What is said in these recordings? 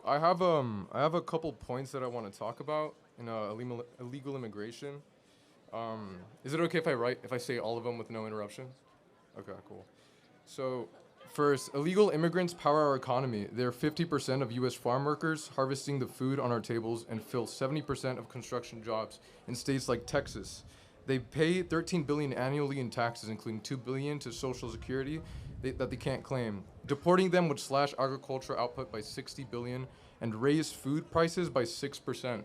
I have a couple points that I want to talk about in illegal immigration. Is it okay if I say all of them with no interruptions? Okay, cool. So, first, illegal immigrants power our economy. They're 50% of U.S. farm workers, harvesting the food on our tables, and fill 70% of construction jobs in states like Texas. They pay 13 billion annually in taxes, including 2 billion to Social Security that they can't claim. Deporting them would slash agriculture output by 60 billion and raise food prices by 6%.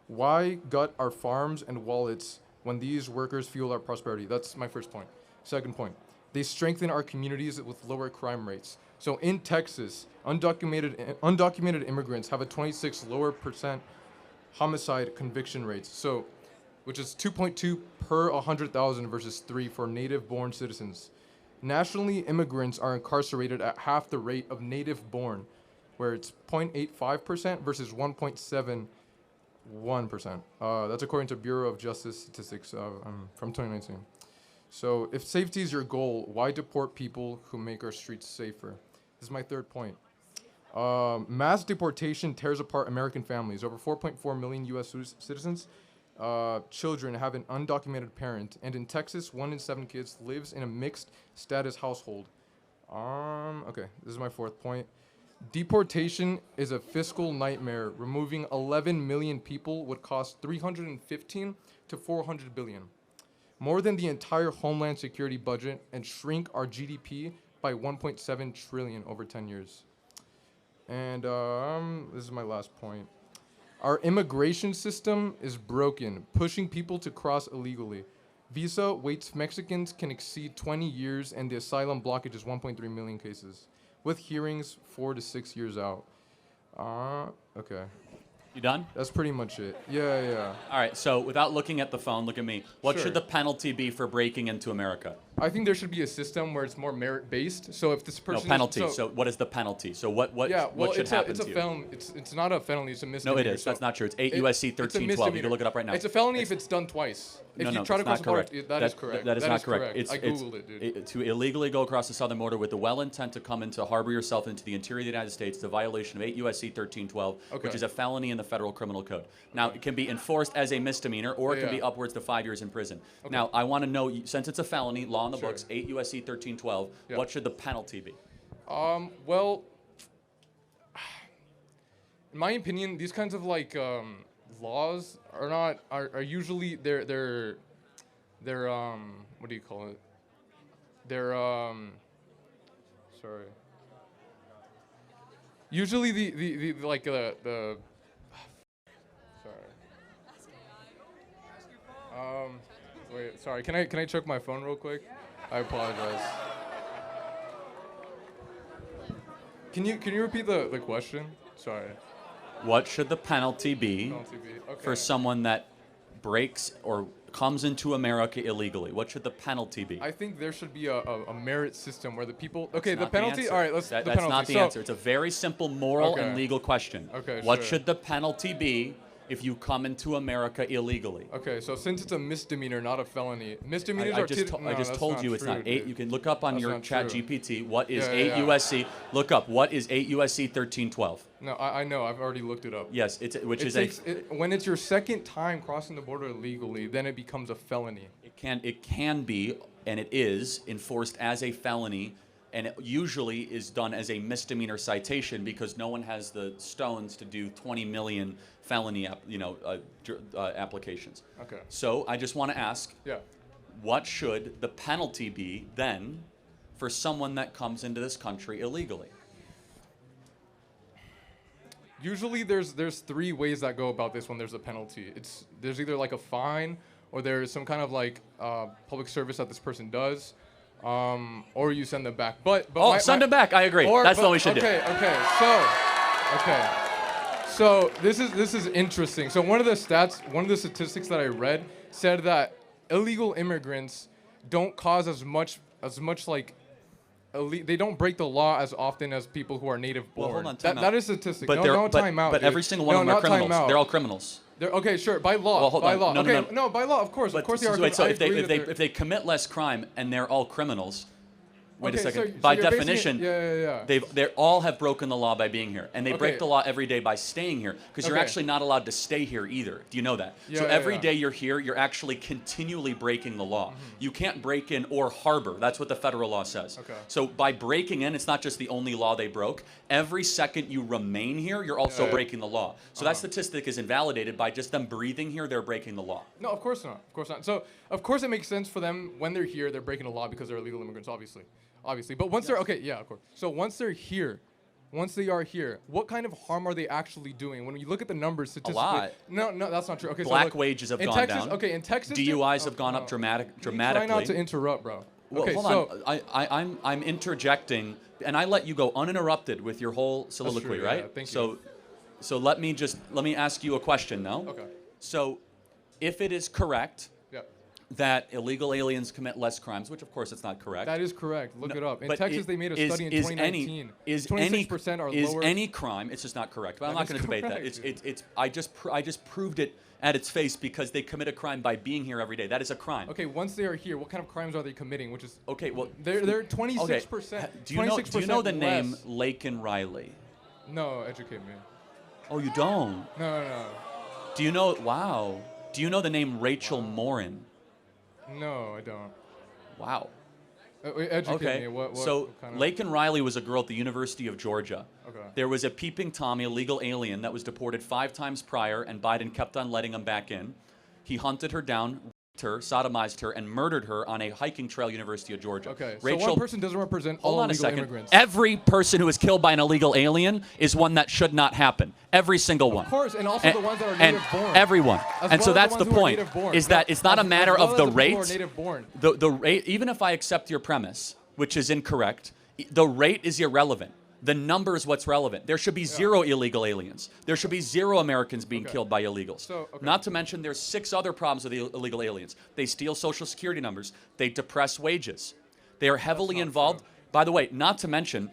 Why gut our farms and wallets when these workers fuel our prosperity? That's my first point. Second point, they strengthen our communities with lower crime rates. So in Texas, undocumented immigrants have a 26 lower percent homicide conviction rates. So, which is 2.2 per 100,000 versus 3 for native-born citizens. Nationally, immigrants are incarcerated at half the rate of native-born, where it's 0.85% versus 1.71%. That's according to Bureau of Justice Statistics from 2019. So if safety is your goal, why deport people who make our streets safer? This is my third point. Mass deportation tears apart American families. Over 4.4 million U.S. citizens, children have an undocumented parent, and in Texas, 1 in 7 kids lives in a mixed status household. Okay, this is my fourth point. Deportation is a fiscal nightmare. Removing 11 million people would cost 315 to 400 billion, more than the entire Homeland Security budget, and shrink our GDP by 1.7 trillion over 10 years. And this is my last point. Our immigration system is broken, pushing people to cross illegally. Visa waits Mexicans can exceed 20 years, and the asylum blockage is 1.3 million cases, with hearings 4 to 6 years out. Okay. You done? That's pretty much it. Yeah. All right, so without looking at the phone, look at me. What Sure. should the penalty be for breaking into America? I think there should be a system where it's more merit-based. So if this No, person penalty. So what is the penalty? So what should happen it's a to you? felony. It's not a felony. It's a No, misdemeanor. it is. So That's not true. It's 8 it- USC it's a 1312. You misdemeanor. can look it up right now. It's a felony if it's done twice. If you try to cross that's the not border, correct. that is correct. That is not correct. I Googled it, dude. To illegally go across the southern border with the well intent to come into harbor yourself into the interior of the United States, the violation of 8 USC 1312, Okay. which is a felony in the federal criminal code. Now, it can be enforced as a misdemeanor, or it can Yeah. be upwards to 5 years in prison. Now, I want to know, since it's a felony, law in the Sure. books, 8 USC 1312, Yeah. what should the penalty be? Well, in my opinion, these kinds of laws are usually they're what do you call it? They're sorry. Usually the sorry. Wait, sorry. Can I check my phone real quick? I apologize. Can you repeat the question? Sorry. What should the penalty be Penalty be. Okay. for someone that breaks or comes into America illegally? What should the penalty be? I think there should be a merit system where the people. Okay, the Not penalty. answer. All right, let's. That's the penalty. not the So- answer. It's a very simple moral Okay. and legal question. Okay, What sure. should the penalty be if you come into America illegally? Okay, so since it's a misdemeanor, not a felony, misdemeanors I are. just that's told not you it's true, not 8. dude. You can look up on That's your not chat true. GPT what is Yeah, 8 yeah. USC. Look up what is 8 USC 1312. No, I know. I've already looked it up. Yes, When it's your second time crossing the border illegally, then it becomes a felony. it can be, and it is enforced as a felony, and it usually is done as a misdemeanor citation because no one has the stones to do 20 million felony applications. Okay. So I just want to ask, Yeah. what should the penalty be then for someone that comes into this country illegally? Usually there's 3 ways that go about this when there's a penalty. There's either like a fine, or there's some kind of public service that this person does, or you send them back. But Send them back. I agree. That's what we should do. Okay. So this is interesting. So one of the statistics that I read said that illegal immigrants don't cause as much they don't break the law as often as people who are native born. Well, hold on, time out. That is a statistic. But time out. But dude. every single one of them are not time criminals. out. They're all criminals. Okay, sure. By law. Well, hold by on. law. No, okay, by law. Of course. But Of course they are. wait, so I if agree that they commit less crime and they're all criminals, Wait a Okay, second. so By you're basing it- definition, yeah. they all have broken the law by being here, and they break Okay. the law every day by staying here, because you're Okay. actually not allowed to stay here either. Do you know that? Yeah, So yeah, every yeah. day you're here, you're actually continually breaking the law. You can't break in or harbor. That's what the federal law says. Okay. So by breaking in, it's not just the only law they broke. Every second you remain here, you're also Yeah. breaking the law. So that statistic is invalidated by just them breathing here. They're breaking the law. No, of course not. Of course not. So, of course, it makes sense for them when they're here. They're breaking the law because they're illegal immigrants, obviously. But once they're okay, yeah, of course. So once they're here, once they are here, what kind of harm are they actually doing? When you look at the numbers, statistically, lot. No, that's not true. Okay, Black so look, wages have in gone Texas, down. Okay, in Texas, DUIs have gone up dramatically. Try not to interrupt, bro. Well, okay, hold so on. I'm interjecting, and I let you go uninterrupted with your whole soliloquy, true, yeah, right? thank so, you. So let me ask you a question now. Okay. So, if it is correct Yeah, that illegal aliens commit less crimes, which of course it's not correct. that is correct. Look No, it up. In but Texas, they made a study in is 2019. Is 26% are is lower. any crime? It's just not correct. But I'm That not is going to debate that. correct. It's I just proved it at its face because they commit a crime by being here every day. That is a crime. Okay, once they are here, what kind of crimes are they committing? Which is Okay. Well, they're okay. 26%. Do you know the name less. Laken Riley? No, educate me. Oh, you don't. No. Do you know? Wow. Do you know the name Rachel Morin? No, I don't. Wow. Educate Okay. me. What So kind of... Laken Riley was a girl at the University of Georgia. Okay. There was a peeping Tom, illegal alien, that was deported 5 times prior, and Biden kept on letting him back in. He hunted her down, raped her, sodomized her, and murdered her on a hiking trail, University of Georgia. Okay, so Rachel, one person doesn't represent hold all on a illegal second. immigrants. Every person who is killed by an illegal alien is one that should not happen. Every single one. Of course, and also the ones that are and native born. everyone. As And well so as that's the the ones who are point. native born. Is that it's not a As matter well of as the people who are rate. native born. The rate, even if I accept your premise, which is incorrect, the rate is irrelevant. The number is what's relevant. There should be 0 illegal aliens. There should be 0 Americans being Okay. killed by illegals. So, okay. Not to mention there's 6 other problems with the illegal aliens. They steal Social Security numbers. They depress wages. They are heavily not involved. true. By the way, not to mention,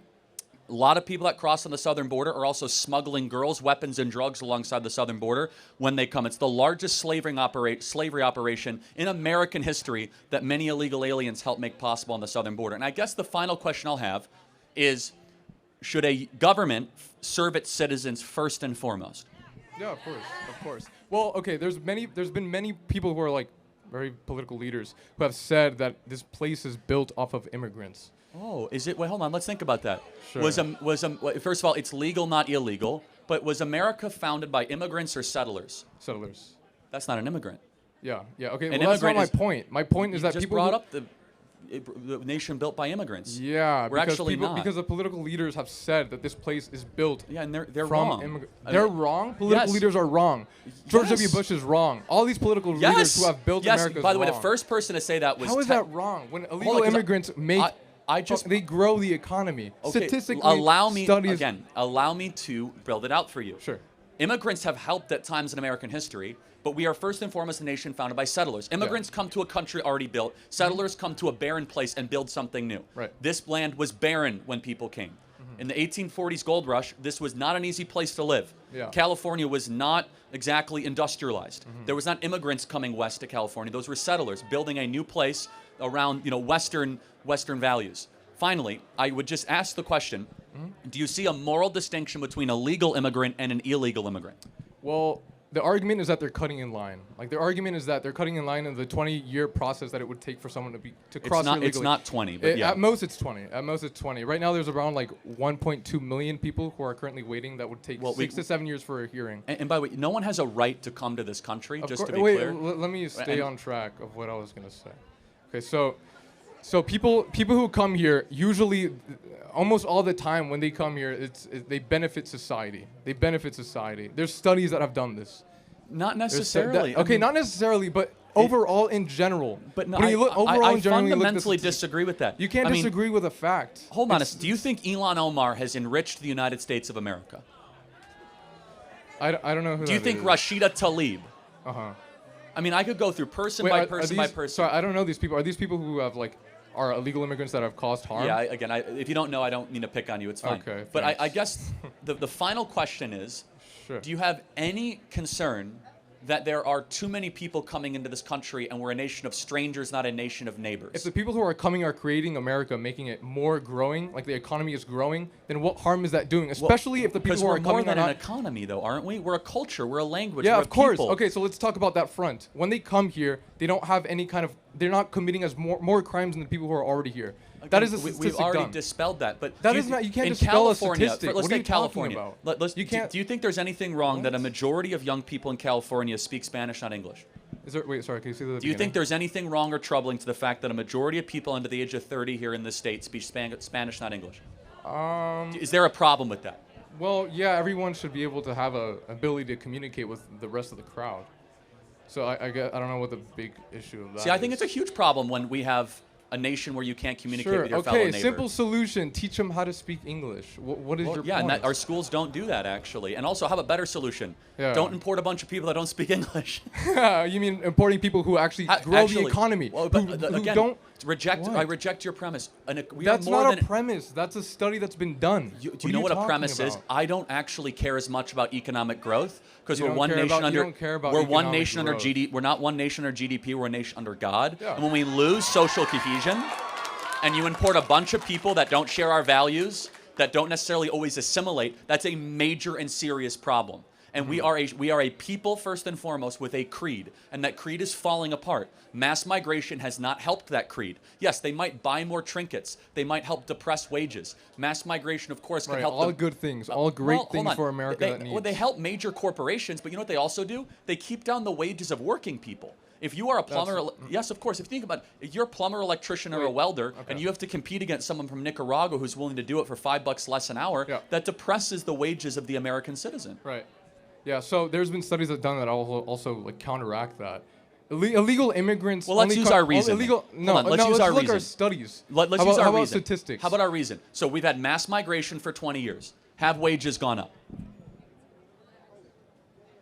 a lot of people that cross on the southern border are also smuggling girls, weapons, and drugs alongside the southern border when they come. It's the largest slavery operation in American history that many illegal aliens help make possible on the southern border. And I guess the final question I'll have is, should a government serve its citizens first and foremost? Yeah, of course. Well, okay, there's been many people who are like very political leaders who have said that this place is built off of immigrants. Oh, is it? Wait, hold on. Let's think about that. Sure. First of all, it's legal, not illegal. But was America founded by immigrants or settlers? Settlers. That's not an immigrant. Yeah. Okay. An Well, that's not immigrant my is- point. My point is You that just people brought who- up the nation built by immigrants. Yeah, We're actually not. because the political leaders have said that this place is built Yeah, and they're from wrong. immigrants. I They're mean, wrong. Political yes. leaders are wrong. George W. Yes. Bush is wrong. All these political leaders Yes. who have built yes. America is By the way, the wrong. first person to say that was How is Ted- that wrong? When illegal on, 'cause immigrants make, I just they grow the economy. okay, Statistically, allow me studies. again. Allow me to build it out for you. Sure. Immigrants have helped at times in American history, but we are first and foremost a nation founded by settlers. Immigrants come to a country already built. Settlers come to a barren place and build something new. Right. This land was barren when people came. In the 1840s gold rush, this was not an easy place to live. Yeah. California was not exactly industrialized. There was not immigrants coming west to California. Those were settlers building a new place around, Western values. Finally, I would just ask the question, do you see a moral distinction between a legal immigrant and an illegal immigrant? Well, the argument is that they're cutting in line. Like the argument is that they're cutting in line in the 20-year process that it would take for someone to cross here legally. It's not 20, but yeah. At most it's 20. At most it's 20. Right now there's around like 1.2 million people who are currently waiting. That would take Well, 6 to 7 years for a hearing. And by the way, no one has a right to come to this country, just to be Wait, clear. let me stay And- on track of what I was gonna say. Okay, so people who come here usually, almost all the time when they come here, they benefit society. They benefit society. There's studies that have done this. Not There's necessarily. okay, not necessarily, but overall in general. But no, when you look overall I in general, you look at the fundamentally statistics. disagree with that. You can't I mean, disagree with a fact. Hold on. It's- Do you think Elon Omar has enriched the United States of America? I don't know who. Do you that think is. Rashida Tlaib? Uh-huh. I mean, I could go through person Wait, by are person these, by person. Sorry, I don't know these people. Are these people who have are illegal immigrants that have caused harm? Yeah, if you don't know, I don't mean to pick on you. It's fine. Okay, But I thanks. guess the final question is, Sure. do you have any concern that there are too many people coming into this country and we're a nation of strangers, not a nation of neighbors. If the people who are coming are creating America, making it more growing, like the economy is growing, then what harm is that doing? Especially if the people who are Because we're more coming than are an not. economy, though, aren't we? We're a culture. We're a language. Yeah, we're of course. People. Okay, so let's talk about that front. When they come here, they don't have any kind of. They're not committing as more crimes than the people who are already here. That is a statistic We've already done. dispelled that, but That do is not. You can't in dispel a California, statistic. Let's What are take you talking California. about? You can't. Do you think there's anything wrong that a What? majority of young people in California speak Spanish, not English? Is there? Wait, sorry. Can you say that? Do you think there's anything wrong or troubling to the fact that a majority of people under the age of 30 here in this state speak Spanish, not English? Is there a problem with that? Well, yeah. Everyone should be able to have a ability to communicate with the rest of the crowd. So I don't know what the big issue of that. See, I think is. it's a huge problem when we have a nation where you can't communicate Sure. with your fellow Okay. neighbor. Simple solution. Teach them how to speak English. What is your Yeah, point? and our schools don't do that, actually. And also, how about a better solution? Yeah. Don't import a bunch of people that don't speak English. You mean importing people who actually grow Actually, the economy? well, but, who again, don't. reject. What? I reject your premise. We That's are more not a than, premise. That's a study that's been done. Do What you are know what a talking premise is? about? I don't actually care as much about economic growth because You we're don't one care nation about- you under. don't care about We're one economic nation under growth. GDP. We're not one nation under GDP. We're a nation under God. Yeah. And when we lose social cohesion, and you import a bunch of people that don't share our values, that don't necessarily always assimilate, that's a major and serious problem. And we are a people first and foremost with a creed, and that creed is falling apart. Mass migration has not helped that creed. Yes, they might buy more trinkets. They might help depress wages. Mass migration, of course, can Right, help. all good things, all great hold things on. for America They, that needs. well, they help major corporations, but you know what they also do? They keep down the wages of working people. If you are a plumber, yes, of course. If you think about it, if you're a plumber, electrician, or a welder, and you have to compete against someone from Nicaragua who's willing to do it for $5 less an hour, Yeah. that depresses the wages of the American citizen. Right. Yeah. So there's been studies that have done that also like counteract that. Illegal immigrants. Well, let's only use co- our reason. Illegal. then. No, Hold on, let's no, use let's our look reason. our studies. Let's how use about, our how about reason. statistics? How about our reason? So we've had mass migration for 20 years. Have wages gone up?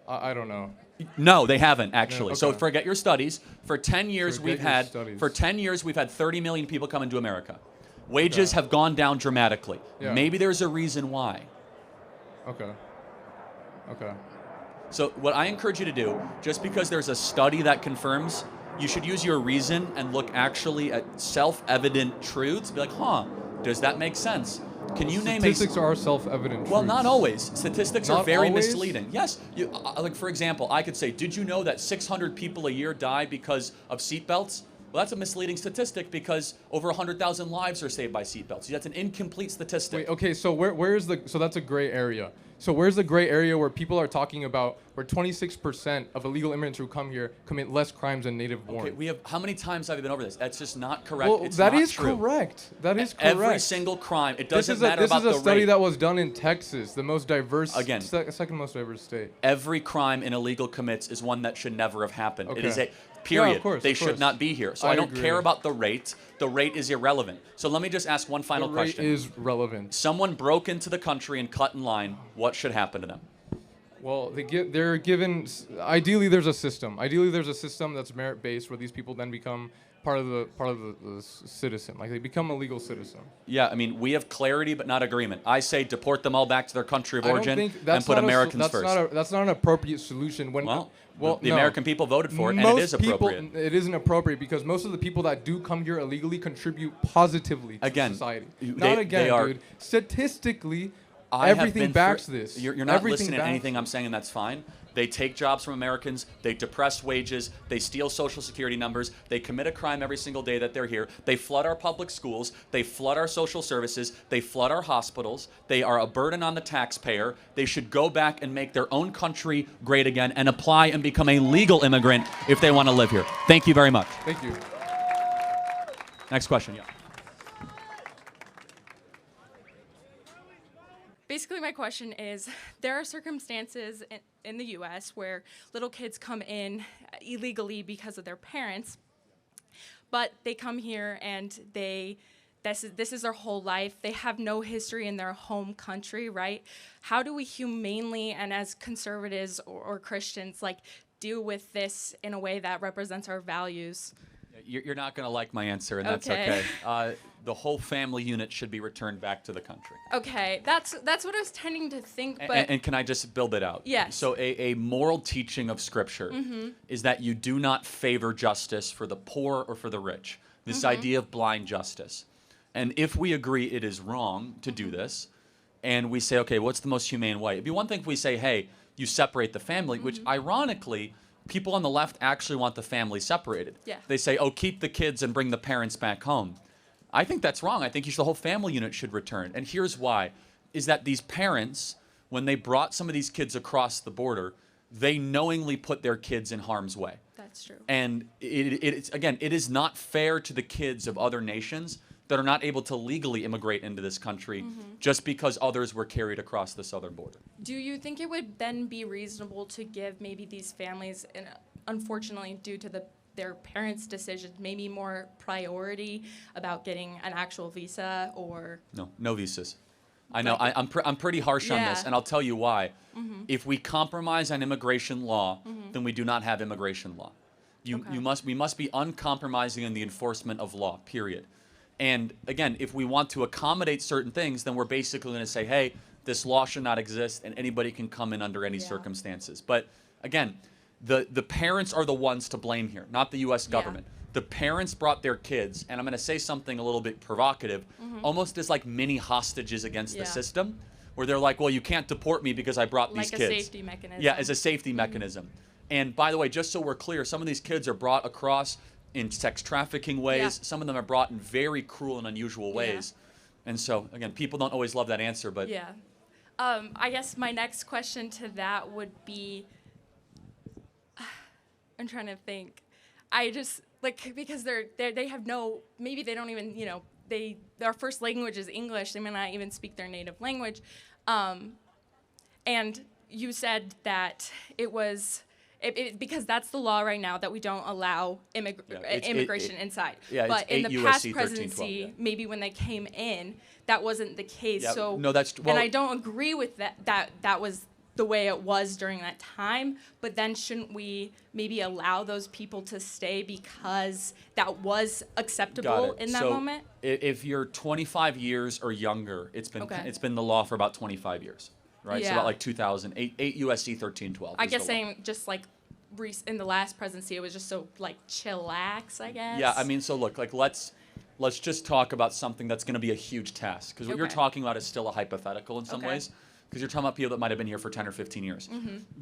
I don't know. No, they haven't actually. No, So okay. forget your studies. For 10 years Forget we've your had studies. for 10 years we've had 30 million people come into America. Wages have gone down dramatically. Yeah. Maybe there's a reason why. Okay. Okay. So what I encourage you to do, just because there's a study that confirms, you should use your reason and look actually at self-evident truths. Be like, does that make sense? Can you name a... Statistics are self-evident. Well, truths. not always. Statistics are Not very always? misleading. Yes, like for example, I could say, did you know that 600 people a year die because of seatbelts? Well, that's a misleading statistic because over 100,000 lives are saved by seatbelts. That's an incomplete statistic. Wait, okay, so where is the, so that's a gray area. So where's the gray area where people are talking about where 26% of illegal immigrants who come here commit less crimes than native born? Okay, we have, how many times have you been over this? That's just not correct. Well, It's that not is true. correct. That is correct. Every single crime, it doesn't matter this about is a the study rate. that was done in Texas, the most diverse, Again. second most diverse state. Every crime an illegal commits is one that should never have happened. It is Okay. a period. Yeah, of course, they of should course. not be here. So I I don't agree. care about the rate. The rate is irrelevant. So let me just ask one final The rate question. is relevant. Someone broke into the country and cut in line. What should happen to them? Well, they're given. Ideally, there's a system. Ideally, there's a system that's merit-based where these people then become part of the citizen. Like they become a legal citizen. Yeah, I mean, we have clarity but not agreement. I say deport them all back to their country of I don't origin think and that's put not Americans that's first. That's not an appropriate solution. When well, the no. American people voted for it, and Most it is appropriate. People, it isn't appropriate because most of the people that do come here illegally contribute positively to Again, society. they- Not again, they are- dude. Statistically, I have everything been backs fr- this. You're not Everything listening to backs anything I'm saying, and that's fine. They take jobs from Americans, they depress wages, they steal social security numbers, they commit a crime every single day that they're here, they flood our public schools, they flood our social services, they flood our hospitals, they are a burden on the taxpayer. They should go back and make their own country great again and apply and become a legal immigrant if they want to live here. Thank you very much. Thank you. Next question. Yeah. Basically, my question is, there are circumstances in the U.S. where little kids come in illegally because of their parents, but they come here and this is their whole life. They have no history in their home country, right? How do we humanely and as conservatives or Christians deal with this in a way that represents our values? You're not going to like my answer, and that's Okay. okay. The whole family unit should be returned back to the country. Okay, that's what I was tending to think, but And can I just build it out? Yes. So a moral teaching of Scripture is that you do not favor justice for the poor or for the rich. This idea of blind justice. And if we agree it is wrong to do this, and we say, okay, what's the most humane way? It'd be one thing if we say, hey, you separate the family, which ironically, people on the left actually want the family separated. Yeah. They say, oh, keep the kids and bring the parents back home. I think that's wrong. I think the whole family unit should return. And here's why, is that these parents, when they brought some of these kids across the border, they knowingly put their kids in harm's way. that's true. And it is not fair to the kids of other nations that are not able to legally immigrate into this country just because others were carried across the southern border. Do you think it would then be reasonable to give maybe these families, and unfortunately due to their parents' decisions, maybe more priority about getting an actual visa or? No visas. I know. I'm pretty harsh on this, Yeah. and I'll tell you why. If we compromise on immigration law, then we do not have immigration law. Okay. We must be uncompromising in the enforcement of law. Period. And again, if we want to accommodate certain things, then we're basically going to say, hey, this law should not exist, and anybody can come in under any Yeah. circumstances. But again, the parents are the ones to blame here, not the U.S. government. The parents brought their kids, and I'm going to say something a little bit provocative, almost as like mini hostages against the Yeah. system, where they're like, well, you can't deport me because I brought these Like a kids. safety mechanism. Yeah, as a safety mechanism. And by the way, just so we're clear, some of these kids are brought across in sex trafficking ways. Yeah. Some of them are brought in very cruel and unusual ways. And so, again, people don't always love that answer, but Yeah. I guess my next question to that would be, I'm trying to think. I just, like, because they have no, maybe they don't even, their first language is English. They may not even speak their native language. And you said that it was, because that's the law right now, that we don't allow immigration inside. Yeah, it's but in 8 the USC past 1312, presidency, yeah. maybe when they came in, that wasn't the case. Yeah, So no, that's- well- and I don't agree with that was the way it was during that time. But then shouldn't we maybe allow those people to stay because that was acceptable got it. in that So moment? if you're 25 years or younger, it's been the law for about 25 years, right? So Yeah. about like 2008, 8 USC 1312. I is guess the law. saying just like in the last presidency, it was just so like chillax, I guess. Yeah, I mean, so look, like let's just talk about something that's going to be a huge task, because what you're Okay. talking about is still a hypothetical in some Okay. ways, because you're talking about people that might have been here for 10 or 15 years.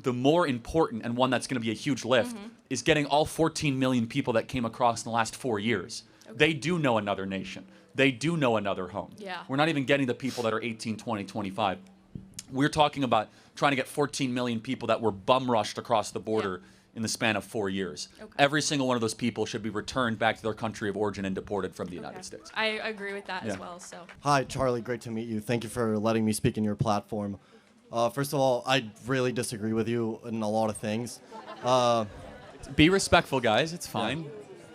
The more important, and one that's going to be a huge lift, is getting all 14 million people that came across in the last 4 years. They do know another nation. They do know another home. Yeah. We're not even getting the people that are 18, 20, 25. We're talking about trying to get 14 million people that were bum rushed across the border in the span of 4 years. Okay. Every single one of those people should be returned back to their country of origin and deported from the United Okay. States. I agree with that as Yeah. well. So Hi, Charlie. Great to meet you. Thank you for letting me speak in your platform. First of all, I really disagree with you in a lot of things. Be respectful, guys. It's fine.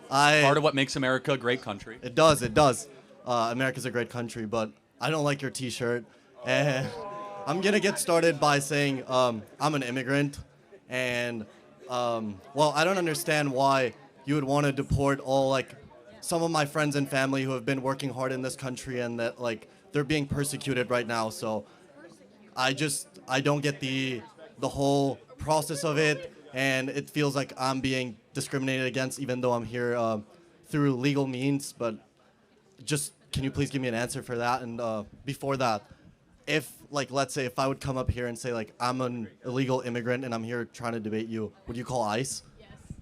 Part of what makes America a great country. It does. It does. America's a great country, but I don't like your T-shirt. And I'm gonna get started by saying I'm an immigrant, and well, I don't understand why you would want to deport all some of my friends and family who have been working hard in this country, and that they're being persecuted right now. So I don't get the whole process of it, and it feels like I'm being discriminated against, even though I'm here through legal means. But just can you please give me an answer for that? And before that, if let's say if I would come up here and say I'm an illegal immigrant and I'm here trying to debate you, would you call ICE?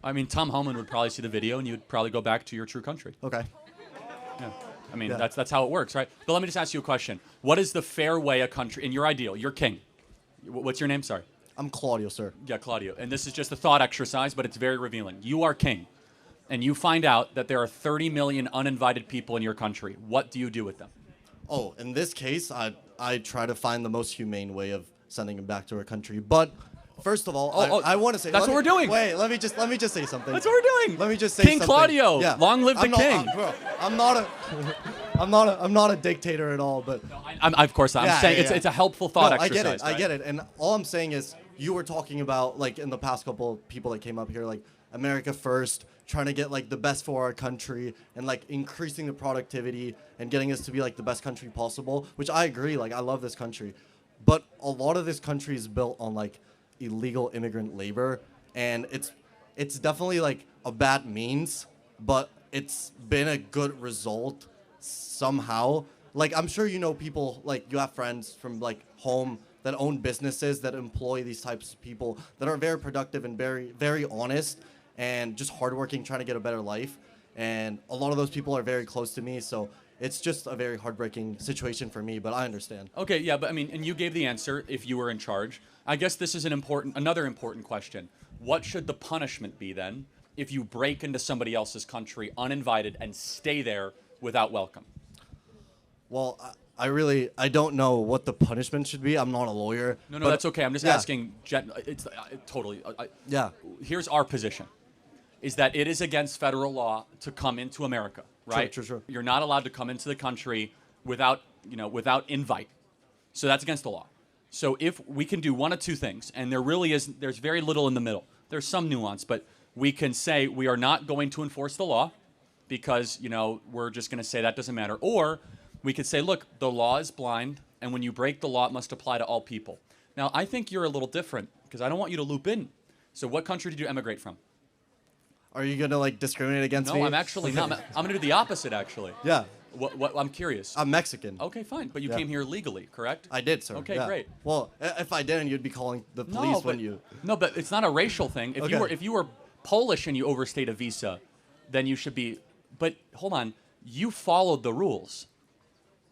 I mean, Tom Homan would probably see the video, and you'd probably go back to your true country. Okay. Yeah. I mean, Yeah. that's how it works, right? But let me just ask you a question. What is the fair way a country, in your ideal, you're king. What's your name? Sorry. I'm Claudio, sir. Yeah, Claudio. And this is just a thought exercise, but it's very revealing. You are king, and you find out that there are 30 million uninvited people in your country. What do you do with them? Oh, in this case, I try to find the most humane way of sending them back to our country. But first of all, I want to say that's what we're doing. Wait, let me just say something. That's what we're doing. Let me just say King something. Claudio, long live the king. Bro, I'm not a dictator at all. But Of course, I'm Yeah, saying yeah, yeah. it's a helpful thought no, exercise. I get it. And all I'm saying is, you were talking about in the past couple of people that came up here, America first, trying to get like the best for our country and like increasing the productivity and getting us to be like the best country possible, which I agree, like I love this country. But a lot of this country is built on like illegal immigrant labor, and it's definitely like a bad means, but it's been a good result somehow. Like I'm sure you know people, like you have friends from like home that own businesses that employ these types of people that are very productive and very, very honest and just hardworking, trying to get a better life. And a lot of those people are very close to me, so it's just a very heartbreaking situation for me, but I understand. Okay, yeah, but I mean, and you gave the answer if you were in charge. I guess this is another important question. What should the punishment be then if you break into somebody else's country uninvited and stay there without welcome? Well, I don't know what the punishment should be. I'm not a lawyer. No, that's okay. I'm just asking. Totally. Yeah. Here's our position: is that it is against federal law to come into America, right? True. You're not allowed to come into the country without invite. So that's against the law. So if we can do one of two things, and there's very little in the middle. There's some nuance, but we can say we are not going to enforce the law because we're just going to say that doesn't matter, or we could say, look, the law is blind, and when you break the law, it must apply to all people. Now, I think you're a little different, because I don't want you to loop in. So what country did you emigrate from? Are you going to, like, discriminate against me? No, I'm actually not. I'm going to do the opposite, actually. Yeah. What? I'm curious. I'm Mexican. Okay, fine. But you came here legally, correct? I did, sir. Okay, yeah. great. Well, if I didn't, you'd be calling the police when you... No, but it's not a racial thing. If you were Polish and you overstayed a visa, then you should be... But hold on. You followed the rules.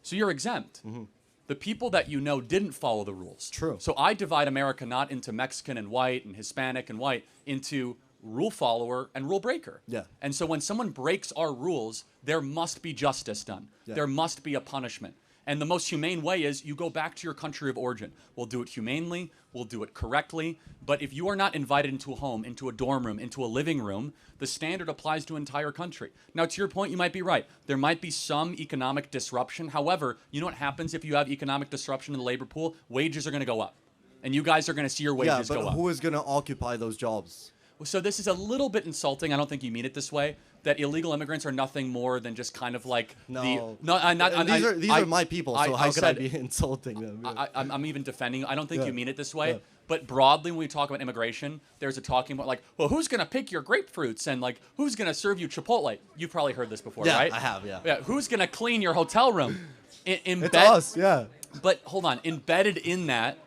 So you're exempt. Mm-hmm. The people that you know didn't follow the rules. True. So I divide America not into Mexican and white and Hispanic and white, into rule follower and rule breaker. Yeah. And so when someone breaks our rules, there must be justice done. Yeah. There must be a punishment. And the most humane way is you go back to your country of origin. We'll do it humanely. We'll do it correctly. But if you are not invited into a home, into a dorm room, into a living room, the standard applies to an entire country. Now, to your point, you might be right. There might be some economic disruption. However, you know what happens if you have economic disruption in the labor pool? Wages are going to go up. And you guys are going to see your wages go up. Yeah, but who is going to occupy those jobs? So this is a little bit insulting. I don't think you mean it this way. That illegal immigrants are nothing more than just kind of like these are my people. So how could I be insulting them? I'm even defending. I don't think you mean it this way. Yeah. But broadly, when we talk about immigration, there's a talking about like, well, who's going to pick your grapefruits and like who's going to serve you Chipotle? You've probably heard this before, right? I have. Yeah. Yeah. Who's going to clean your hotel room? It's us. Yeah. But hold on. Embedded in that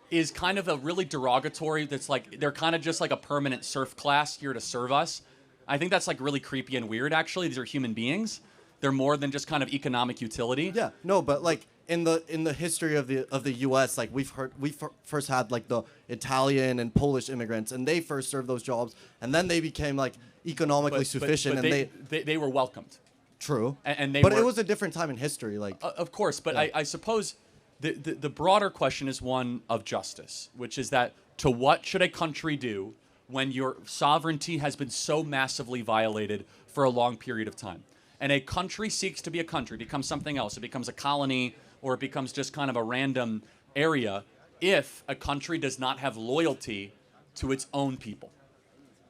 is kind of a really derogatory, that's like, they're kind of just like a permanent serf class here to serve us. I think that's like really creepy and weird, actually. These are human beings. They're more than just kind of economic utility. Yeah, no, but like in the history of the U.S., like we first had like the Italian and Polish immigrants, and they first served those jobs, and then they became like economically sufficient, and they were welcomed. True. And it was a different time in history, like. Of course, but yeah. I suppose the broader question is one of justice, which is that to what should a country do when your sovereignty has been so massively violated for a long period of time? And a country seeks to be a country, becomes something else. It becomes a colony, or it becomes just kind of a random area if a country does not have loyalty to its own people.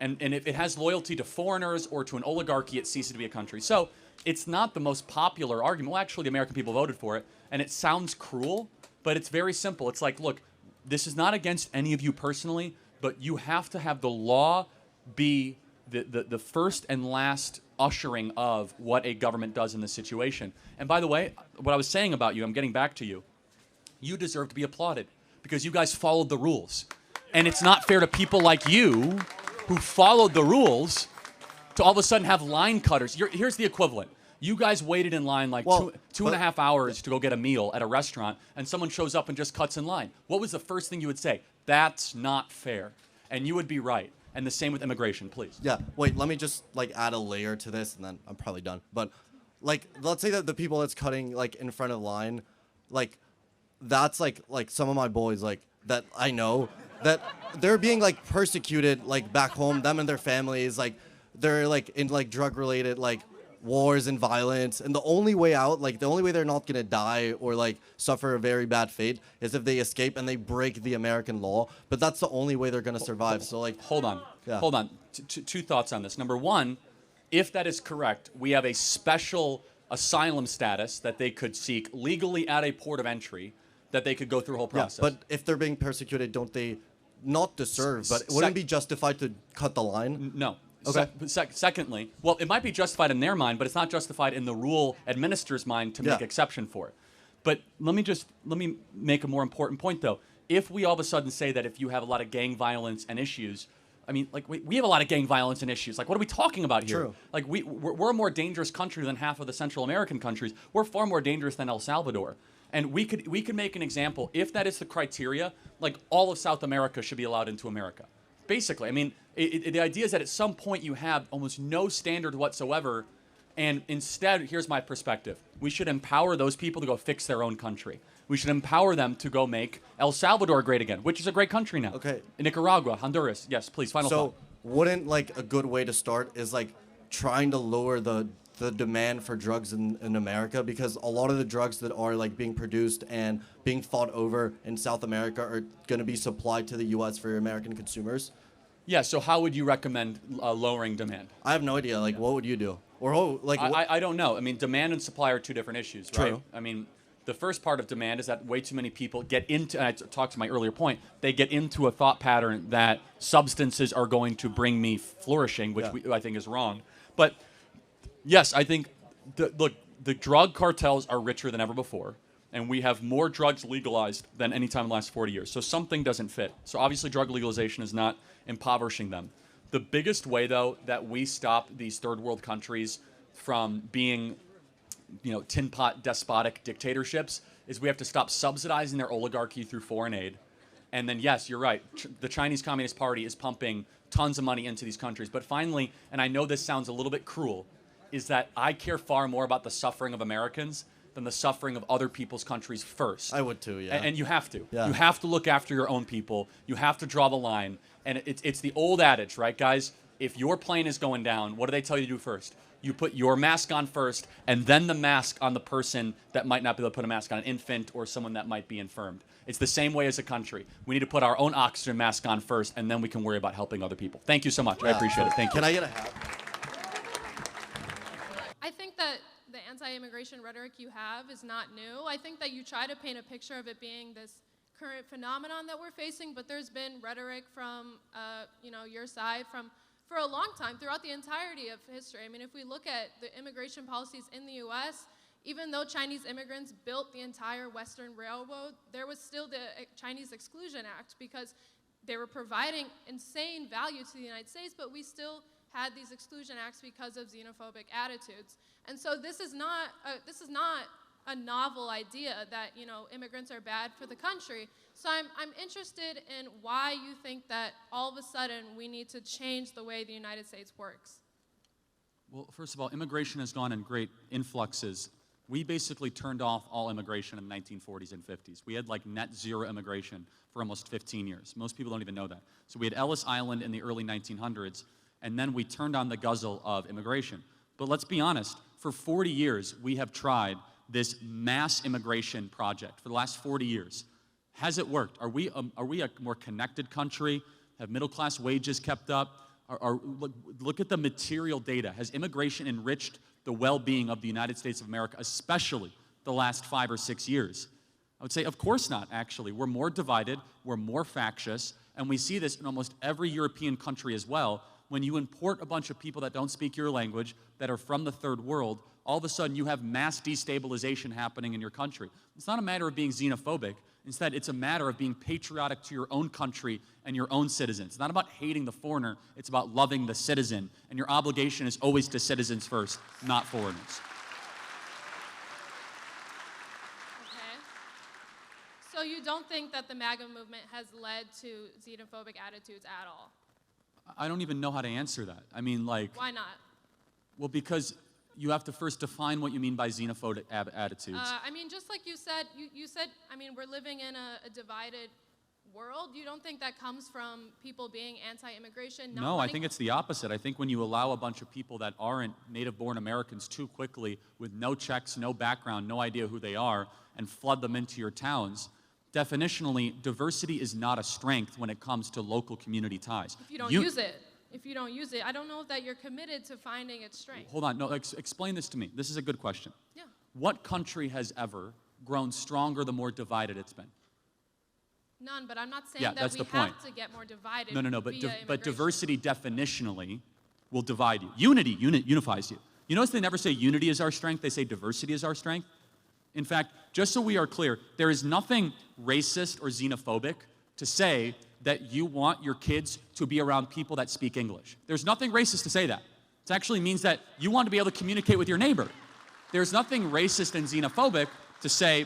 And if it has loyalty to foreigners or to an oligarchy, it ceases to be a country. So it's not the most popular argument. Well, actually, the American people voted for it, and it sounds cruel, but it's very simple. It's like, look, this is not against any of you personally, but you have to have the law be the first and last ushering of what a government does in this situation. And by the way, what I was saying about you, I'm getting back to you. You deserve to be applauded because you guys followed the rules. And it's not fair to people like you who followed the rules to all of a sudden have line cutters. Here's the equivalent. You guys waited in line like two and a half hours to go get a meal at a restaurant, and someone shows up and just cuts in line. What was the first thing you would say? That's not fair. And you would be right. And the same with immigration, please. Yeah. Wait, let me just like add a layer to this, and then I'm probably done. But like, let's say that the people that's cutting like in front of line, like that's like some of my boys like that I know that they're being like persecuted like back home, them and their families, like they're like in like drug related like wars and violence, and the only way out, like the only way they're not gonna die or like suffer a very bad fate is if they escape and they break the American law. But that's the only way they're gonna survive. So like, hold on. Two thoughts on this. Number one, If that is correct, we have a special asylum status that they could seek legally at a port of entry, that they could go through a whole process. Yeah, but if they're being persecuted, don't they not deserve, but it wouldn't be justified to cut the line? No. Okay. Secondly, well, it might be justified in their mind, but it's not justified in the rule administrator's mind to make exception for it. But let me make a more important point, though. If we all of a sudden say that if you have a lot of gang violence and issues, I mean, like, we have a lot of gang violence and issues. Like, what are we talking about here? True. Like, we're a more dangerous country than half of the Central American countries. We're far more dangerous than El Salvador. And we could make an example. If that is the criteria, like, all of South America should be allowed into America. Basically, I mean, the idea is that at some point you have almost no standard whatsoever, and instead, here's my perspective. We should empower those people to go fix their own country. We should empower them to go make El Salvador great again, which is a great country now. Okay. Nicaragua, Honduras. Yes, please, final thought. So wouldn't like a good way to start is like trying to lower the demand for drugs in America, because a lot of the drugs that are like being produced and being fought over in South America are going to be supplied to the U.S. for American consumers. Yeah, so how would you recommend lowering demand? I have no idea. Like, what would you do? Or like, I don't know. I mean, demand and supply are two different issues, right? True. I mean, the first part of demand is that way too many people get into, and I talked to my earlier point, they get into a thought pattern that substances are going to bring me flourishing, which I think is wrong. But yes, I think, look, the drug cartels are richer than ever before, and we have more drugs legalized than any time in the last 40 years. So something doesn't fit. So obviously drug legalization is not impoverishing them. The biggest way, though, that we stop these third world countries from being, tin pot despotic dictatorships is we have to stop subsidizing their oligarchy through foreign aid. And then, yes, you're right, the Chinese Communist Party is pumping tons of money into these countries. But finally, and I know this sounds a little bit cruel, is that I care far more about the suffering of Americans than the suffering of other people's countries first. I would too, yeah. And you have to. Yeah. You have to look after your own people. You have to draw the line. And it's the old adage, right, guys? If your plane is going down, what do they tell you to do first? You put your mask on first, and then the mask on the person that might not be able to put a mask on, an infant or someone that might be infirmed. It's the same way as a country. We need to put our own oxygen mask on first, and then we can worry about helping other people. Thank you so much. I appreciate it. Thank you. Can I get a hat? I think that the anti-immigration rhetoric you have is not new. I think that you try to paint a picture of it being this current phenomenon that we're facing, but there's been rhetoric from your side for a long time, throughout the entirety of history. I mean, if we look at the immigration policies in the U.S., even though Chinese immigrants built the entire Western Railroad, there was still the Chinese Exclusion Act, because they were providing insane value to the United States, but we still had these exclusion acts because of xenophobic attitudes. And so this is not a novel idea that immigrants are bad for the country. So I'm interested in why you think that all of a sudden we need to change the way the United States works. Well, first of all, immigration has gone in great influxes. We basically turned off all immigration in the 1940s and 50s. We had like net zero immigration for almost 15 years. Most people don't even know that. So we had Ellis Island in the early 1900s, and then we turned on the guzzle of immigration. But let's be honest, for 40 years, we have tried this mass immigration project for the last 40 years. Has it worked? Are we a more connected country? Have middle-class wages kept up? Look at the material data. Has immigration enriched the well-being of the United States of America, especially the last 5 or 6 years? I would say, of course not, actually. We're more divided, we're more factious, and we see this in almost every European country as well. When you import a bunch of people that don't speak your language, that are from the third world, all of a sudden you have mass destabilization happening in your country. It's not a matter of being xenophobic. Instead, it's a matter of being patriotic to your own country and your own citizens. It's not about hating the foreigner. It's about loving the citizen. And your obligation is always to citizens first, not foreigners. Okay. So you don't think that the MAGA movement has led to xenophobic attitudes at all? I don't even know how to answer that. I mean, like... Why not? Well, because you have to first define what you mean by xenophobic attitudes. I mean, just like you said, I mean, we're living in a divided world. You don't think that comes from people being anti-immigration? No, I think it's the opposite. I think when you allow a bunch of people that aren't native-born Americans too quickly, with no checks, no background, no idea who they are, and flood them into your towns, definitionally, diversity is not a strength when it comes to local community ties. If you don't use it. if you don't use it. I don't know that you're committed to finding its strength. Hold on. No, explain this to me. This is a good question. Yeah. What country has ever grown stronger the more divided it's been? None, but I'm not saying Yeah, that that's we the have point. to get more divided. No. But, via but immigration. diversity definitionally will divide you. Unity unifies you. You notice they never say unity is our strength. They say diversity is our strength. In fact, just so we are clear, there is nothing racist or xenophobic to say that you want your kids to be around people that speak English. There's nothing racist to say that. It actually means that you want to be able to communicate with your neighbor. There's nothing racist and xenophobic to say,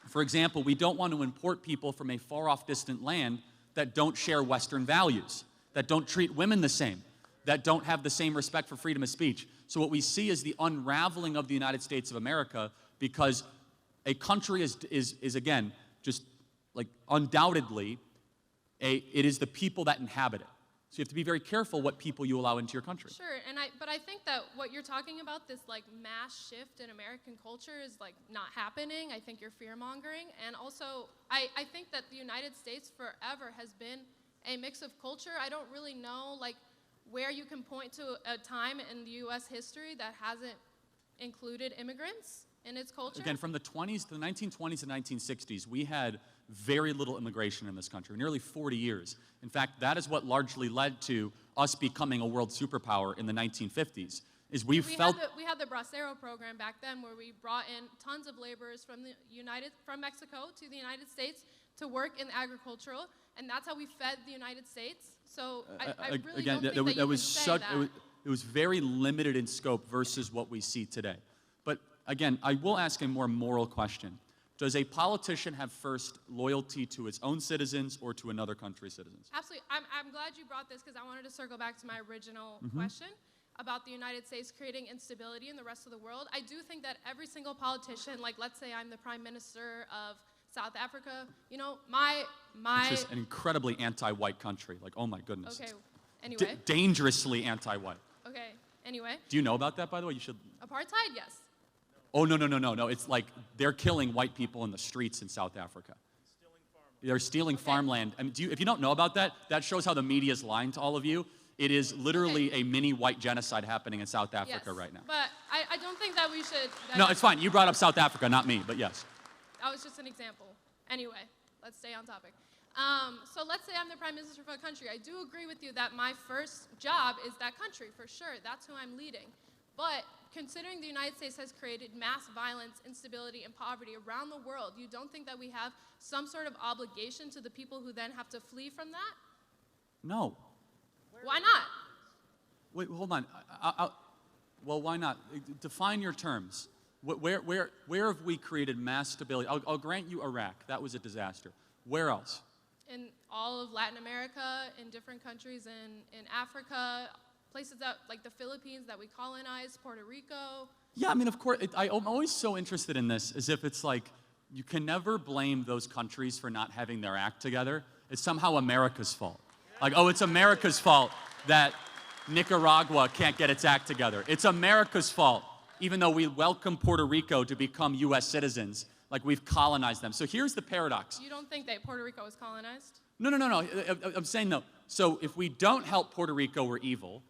for example, we don't want to import people from a far-off distant land that don't share Western values, that don't treat women the same, that don't have the same respect for freedom of speech. So what we see is the unraveling of the United States of America, because a country is again, just like undoubtedly, it is the people that inhabit it. So you have to be very careful what people you allow into your country. Sure, but I think that what you're talking about, this like mass shift in American culture, is like not happening. I think you're fear-mongering, and also I think that the United States forever has been a mix of culture. I don't really know like where you can point to a time in the U.S. history that hasn't included immigrants in its culture. Again, from the 20s to the 1920s and 1960s, we had very little immigration in this country, nearly 40 years. In fact, that is what largely led to us becoming a world superpower in the 1950s. Is we had the Bracero program back then, where we brought in tons of laborers from Mexico to the United States to work in agricultural, and that's how we fed the United States. So I really again, don't think that you can say that. It was very limited in scope versus what we see today. But again, I will ask a more moral question. Does a politician have first loyalty to its own citizens or to another country's citizens? Absolutely. I'm glad you brought this, because I wanted to circle back to my original question about the United States creating instability in the rest of the world. I do think that every single politician, like let's say I'm the Prime Minister of South Africa, you know, Which is an incredibly anti-white country. Like, oh my goodness. Okay, anyway. Dangerously anti-white. Okay, anyway. Do you know about that, by the way? You should. Apartheid, yes. Oh, no. It's like they're killing white people in the streets in South Africa. They're stealing farmland. I mean, if you don't know about that, that shows how the media is lying to all of you. It is literally a mini white genocide happening in South Africa right now. But I don't think that we should. No, it's fine. You brought up South Africa, not me, but yes. That was just an example. Anyway, let's stay on topic. So let's say I'm the Prime Minister of a country. I do agree with you that my first job is that country, for sure. That's who I'm leading. But considering the United States has created mass violence, instability, and poverty around the world, you don't think that we have some sort of obligation to the people who then have to flee from that? No. Why not? Wait, hold on. Well, why not? Define your terms. Where have we created mass stability? I'll grant you Iraq. That was a disaster. Where else? In all of Latin America, in different countries in Africa, places that, like the Philippines that we colonized, Puerto Rico. Yeah, I mean, of course, I'm always so interested in this, as if it's like, you can never blame those countries for not having their act together. It's somehow America's fault. Like, oh, it's America's fault that Nicaragua can't get its act together. It's America's fault, even though we welcome Puerto Rico to become U.S. citizens, like we've colonized them. So here's the paradox. You don't think that Puerto Rico was colonized? No. I'm saying no. So if we don't help Puerto Rico, we're evil.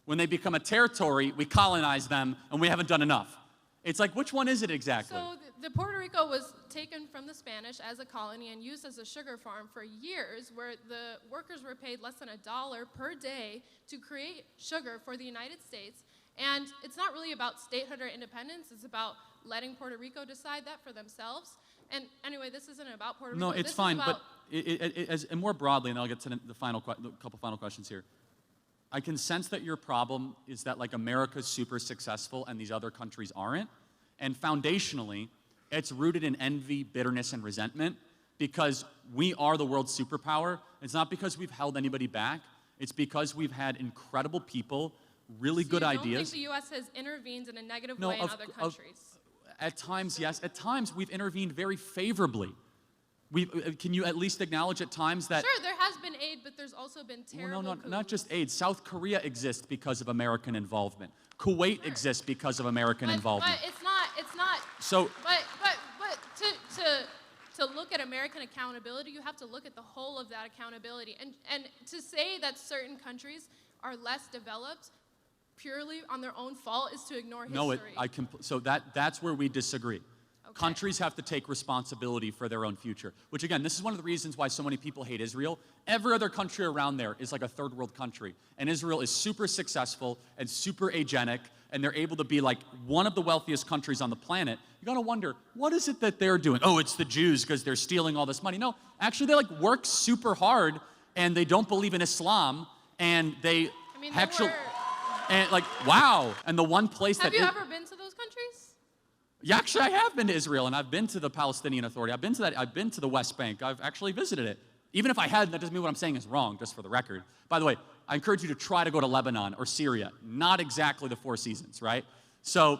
When they become a territory, we colonize them, and we haven't done enough. It's like, which one is it exactly? So the Puerto Rico was taken from the Spanish as a colony and used as a sugar farm for years, where the workers were paid less than $1 per day to create sugar for the United States. And it's not really about statehood or independence. It's about letting Puerto Rico decide that for themselves. And anyway, this isn't about Puerto Rico. No, it's fine, but and more broadly, and I'll get to the couple final questions here. I can sense that your problem is that, like, America's super successful and these other countries aren't. And foundationally, it's rooted in envy, bitterness, and resentment, because we are the world's superpower. It's not because we've held anybody back. It's because we've had incredible people, really good ideas. You don't think the U.S. has intervened in a negative way in other countries? At times, yes. At times, we've intervened very favorably. Can you at least acknowledge at times that... Sure, there has been aid, but there's also been terrible coups. Not just aid. South Korea exists because of American involvement. Kuwait exists because of American involvement. But it's not. So... But to look at American accountability, you have to look at the whole of that accountability. And to say that certain countries are less developed purely on their own fault is to ignore No, history. so that's where we disagree. Okay. Countries have to take responsibility for their own future, which again, this is one of the reasons why so many people hate Israel. Every other country around there is like a third world country, and Israel is super successful and super agenic, and they're able to be like one of the wealthiest countries on the planet. You gotta wonder, what is it that they're doing? Oh, it's the Jews because they're stealing all this money. No, actually they like work super hard, and they don't believe in Islam, and they actually... And like, wow. And the one place Have you ever been to those countries? Yeah, actually, I have been to Israel, and I've been to the Palestinian Authority. I've been to that. I've been to the West Bank. I've actually visited it. Even if I hadn't, that doesn't mean what I'm saying is wrong, just for the record. By the way, I encourage you to try to go to Lebanon or Syria. Not exactly the Four Seasons, right? So,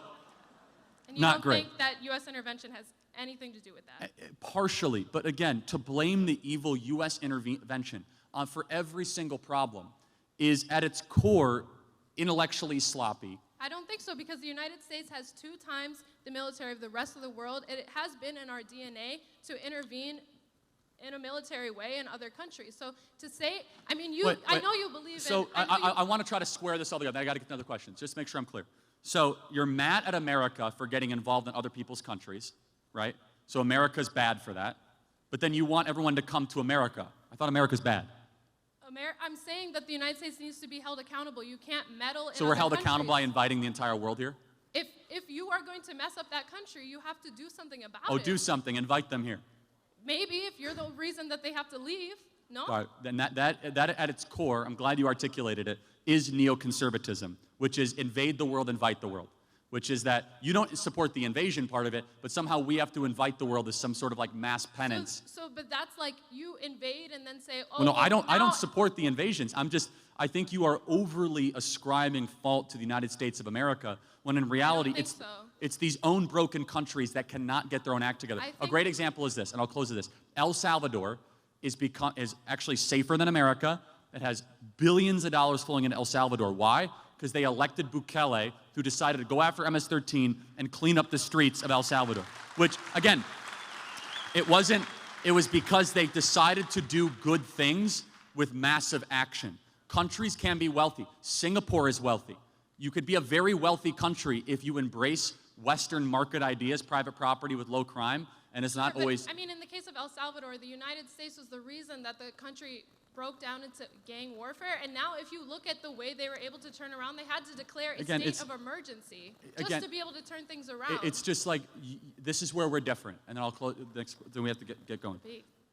and you not don't great. think that U.S. intervention has anything to do with that? Partially, but again, to blame the evil U.S. intervention for every single problem is, at its core, intellectually sloppy. I don't think so, because the United States has 2 times the military of the rest of the world. It has been in our DNA to intervene in a military way in other countries. So to say, I mean, I know you believe so in... I want to try to square this all together. I got to get another question, just to make sure I'm clear. So you're mad at America for getting involved in other people's countries, right? So America's bad for that. But then you want everyone to come to America. I thought America's bad. I'm saying that the United States needs to be held accountable. You can't meddle in So we're other held countries. accountable by inviting the entire world here? If you are going to mess up that country, you have to do something about it. Oh, do something. Invite them here. Maybe if you're the reason that they have to leave. No? All right. Then that at its core, I'm glad you articulated it, is neoconservatism, which is invade the world, invite the world. Which is that you don't support the invasion part of it, but somehow we have to invite the world as some sort of like mass penance. But that's like you invade and then say, oh, Well, no, I don't now support the invasions. I think you are overly ascribing fault to the United States of America, when in reality it's these own broken countries that cannot get their own act together. A great example is this, and I'll close with this. El Salvador is actually safer than America. It has billions of dollars flowing into El Salvador. Why? Because they elected Bukele, who decided to go after MS-13 and clean up the streets of El Salvador. Which, again, it was because they decided to do good things with massive action. Countries can be wealthy. Singapore is wealthy. You could be a very wealthy country if you embrace Western market ideas, private property with low crime, and it's not always... I mean, in the case of El Salvador, the United States was the reason that the country broke down into gang warfare, and now if you look at the way they were able to turn around, they had to declare a state of emergency just to be able to turn things around. It's just like, this is where we're different, and then I'll close, then we have to get going.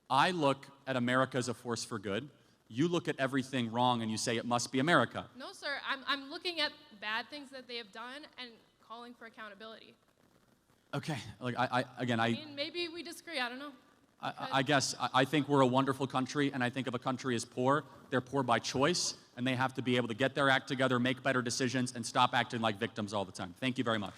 I look at America as a force for good. You look at everything wrong and you say it must be America. No, sir, I'm looking at bad things that they have done and calling for accountability. Okay, like I mean, maybe we disagree, I don't know. I guess I think we're a wonderful country, and I think if a country is poor, they're poor by choice, and they have to be able to get their act together, make better decisions, and stop acting like victims all the time. Thank you very much.